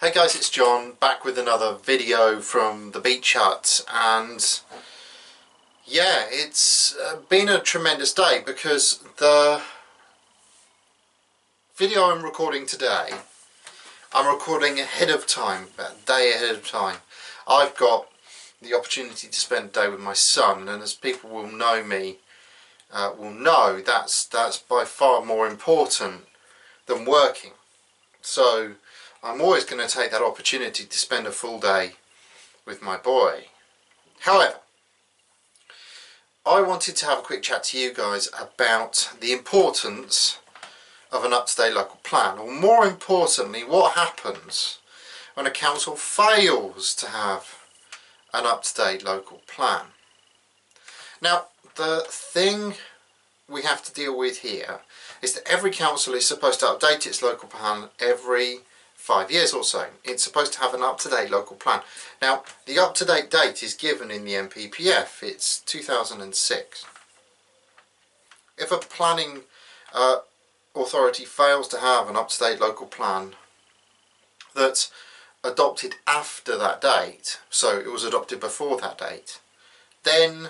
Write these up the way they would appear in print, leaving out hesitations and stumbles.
Hey guys, it's John, back with another video from the beach hut, and yeah, it's been a tremendous day because the video I'm recording today, I'm recording ahead of time, a day ahead of time. I've got the opportunity to spend a day with my son, and as people will know me, will know that's by far more important than working. So I'm always going to take that opportunity to spend a full day with my boy. However, I wanted to have a quick chat to you guys about the importance of an up-to-date local plan, or more importantly, what happens when a council fails to have an up-to-date local plan. Now, the thing we have to deal with here is that every council is supposed to update its local plan every 5 years or so. It's supposed to have an up-to-date local plan. Now, the up-to-date date is given in the MPPF. It's 2006. If a planning authority fails to have an up-to-date local plan that's adopted after that date, so it was adopted before that date, then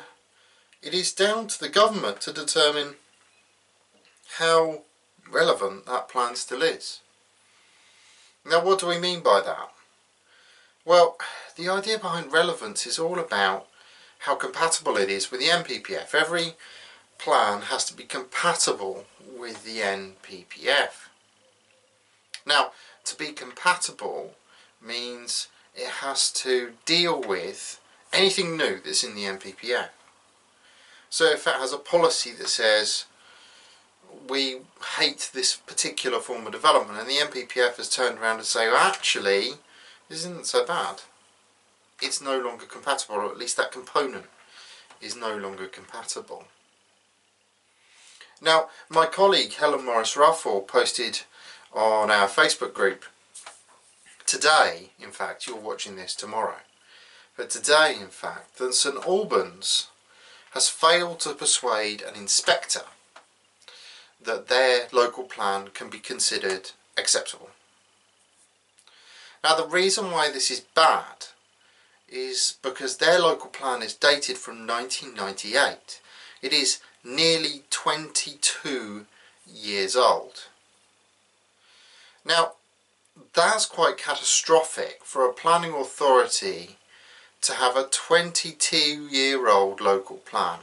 it is down to the government to determine how relevant that plan still is. Now, what do we mean by that? Well, the idea behind relevance is all about how compatible it is with the NPPF. Every plan has to be compatible with the NPPF. Now, to be compatible means it has to deal with anything new that's in the NPPF. So if it has a policy that says we hate this particular form of development, and the NPPF has turned around and say, well, actually, this isn't so bad, it's no longer compatible, or at least that component is no longer compatible. Now, my colleague Helen Morris-Ruffle posted on our Facebook group today, in fact, you're watching this tomorrow, but today, in fact, that St Albans has failed to persuade an inspector that their local plan can be considered acceptable. Now, the reason why this is bad is because their local plan is dated from 1998. It is nearly 22 years old. Now, that's quite catastrophic for a planning authority to have a 22-year-old local plan.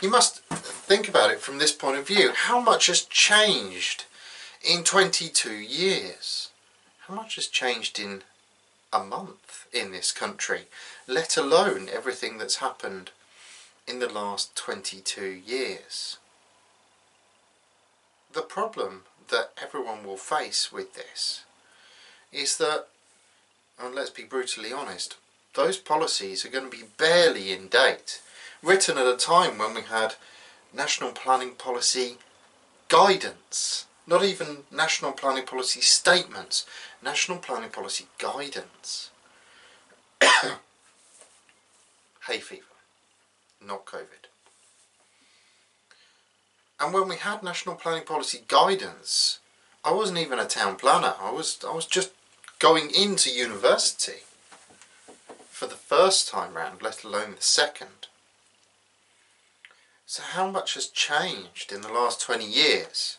You must think about it from this point of view. How much has changed in 22 years? How much has changed in a month in this country, let alone everything that's happened in the last 22 years? The problem that everyone will face with this is that, and let's be brutally honest, those policies are going to be barely in date, written at a time when we had national planning policy guidance, not even national planning policy statements, national planning policy guidance. Hay fever, not COVID. And when we had national planning policy guidance, I wasn't even a town planner. I was just going into university for the first time round, let alone the second. So how much has changed in the last 20 years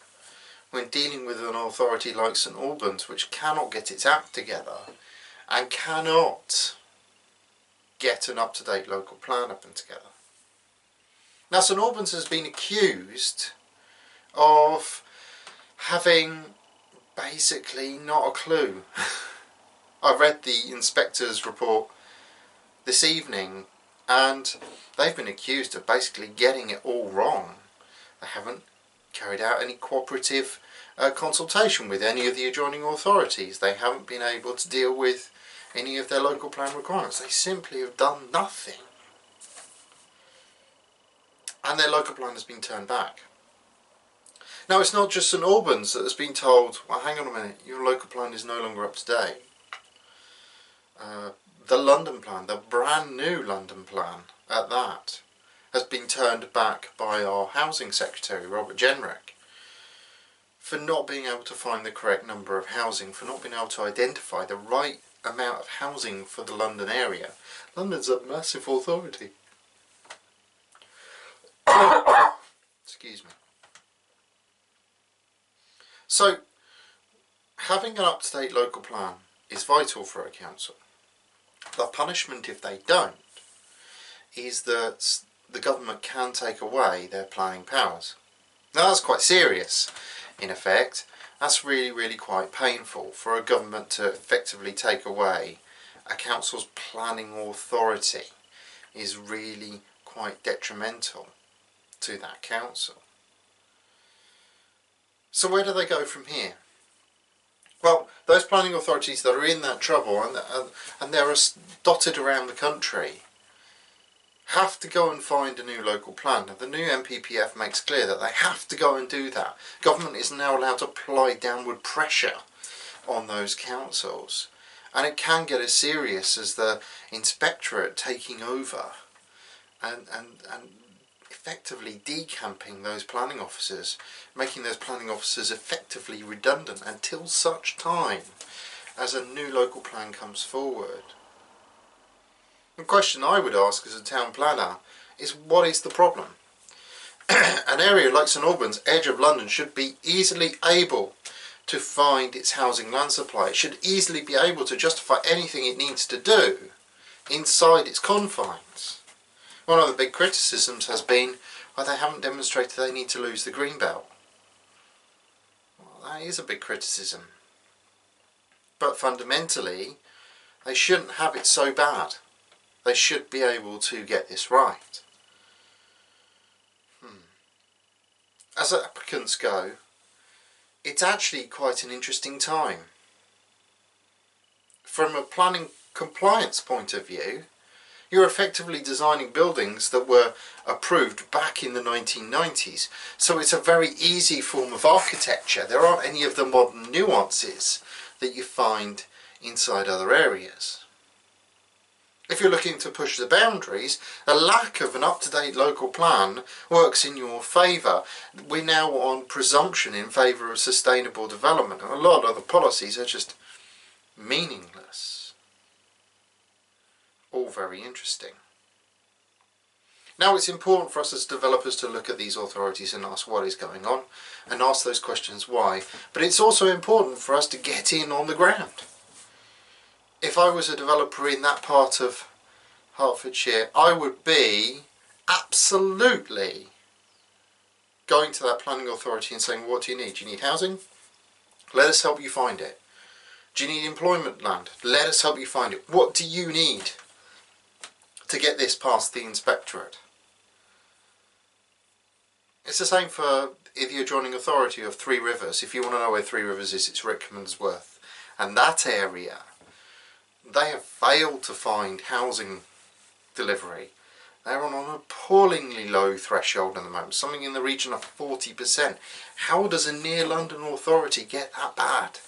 when dealing with an authority like St Albans, which cannot get its act together and cannot get an up-to-date local plan up and together? Now, St Albans has been accused of having basically not a clue. I read the inspector's report this evening, and they've been accused of basically getting it all wrong. They haven't carried out any cooperative consultation with any of the adjoining authorities. They haven't been able to deal with any of their local plan requirements. They simply have done nothing. And their local plan has been turned back. Now, it's not just St Albans that has been told, well, hang on a minute, your local plan is no longer up to date. The London plan, the brand new London plan at that, has been turned back by our Housing Secretary, Robert Jenrick, for not being able to find the correct number of housing, for not being able to identify the right amount of housing for the London area. London's a massive authority. Excuse me. So, having an up-to-date local plan is vital for a council. The punishment if they don't is that the government can take away their planning powers. Now that's quite serious, in effect. That's really, really quite painful for a government to effectively take away a council's planning authority. Is really quite detrimental to that council. So where do they go from here? Well, those planning authorities that are in that trouble and they're dotted around the country have to go and find a new local plan. Now, the new NPPF makes clear that they have to go and do that. Government is now allowed to apply downward pressure on those councils. And it can get as serious as the inspectorate taking over and effectively decamping those planning officers, making those planning officers effectively redundant until such time as a new local plan comes forward. The question I would ask as a town planner is, what is the problem? An area like St Albans, edge of London, should be easily able to find its housing land supply. It should easily be able to justify anything it needs to do inside its confines. One of the big criticisms has been, well, they haven't demonstrated they need to lose the green belt. Well, that is a big criticism. But fundamentally, they shouldn't have it so bad. They should be able to get this right. As applicants go, it's actually quite an interesting time. From a planning compliance point of view, you're effectively designing buildings that were approved back in the 1990s. So it's a very easy form of architecture. There aren't any of the modern nuances that you find inside other areas. If you're looking to push the boundaries, the lack of an up-to-date local plan works in your favour. We're now on presumption in favour of sustainable development, and a lot of the policies are just meaningless. All very interesting. Now it's important for us as developers to look at these authorities and ask what is going on, and ask those questions why. But it's also important for us to get in on the ground. If I was a developer in that part of Hertfordshire, I would be absolutely going to that planning authority and saying, what do you need? Do you need housing? Let us help you find it. Do you need employment land? Let us help you find it. What do you need to get this past the inspectorate? It's the same for the adjoining authority of Three Rivers. If you want to know where Three Rivers is, it's Rickmansworth. And that area, they have failed to find housing delivery. They're on an appallingly low threshold at the moment, something in the region of 40%. How does a near London authority get that bad?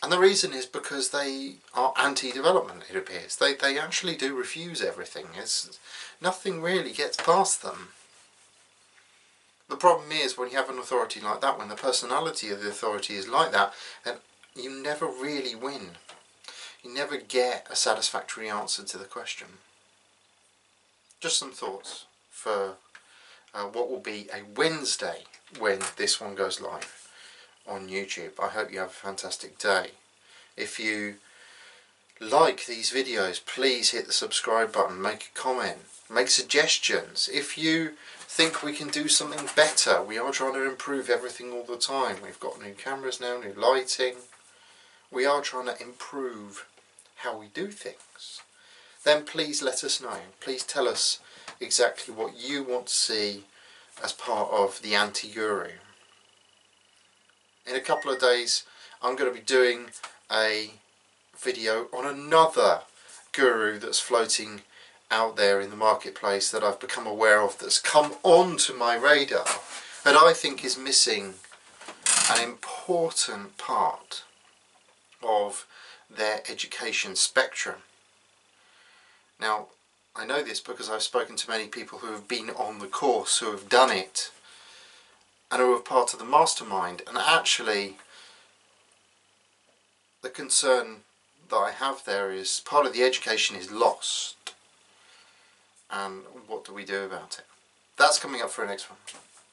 And the reason is because they are anti-development, it appears. They actually do refuse everything. Nothing really gets past them. The problem is when you have an authority like that, when the personality of the authority is like that, then you never really win. You never get a satisfactory answer to the question. Just some thoughts for what will be a Wednesday when this one goes live on YouTube. I hope you have a fantastic day. If you like these videos, please hit the subscribe button, make a comment, make suggestions. If you think we can do something better, we are trying to improve everything all the time. We've got new cameras now, new lighting. We are trying to improve how we do things. Then please let us know. Please tell us exactly what you want to see as part of the anti-guru. In a couple of days I'm going to be doing a video on another guru that's floating out there in the marketplace that I've become aware of, that's come onto my radar, that I think is missing an important part of their education spectrum. Now, I know this because I've spoken to many people who have been on the course, who have done it, and who are part of the mastermind, and actually the concern that I have there is part of the education is lost, and what do we do about it? That's coming up for the next one.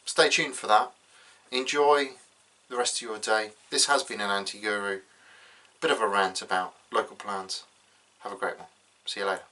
Stay tuned for that. Enjoy the rest of your day. This has been an anti-guru, bit of a rant about local plans. Have a great one. See you later.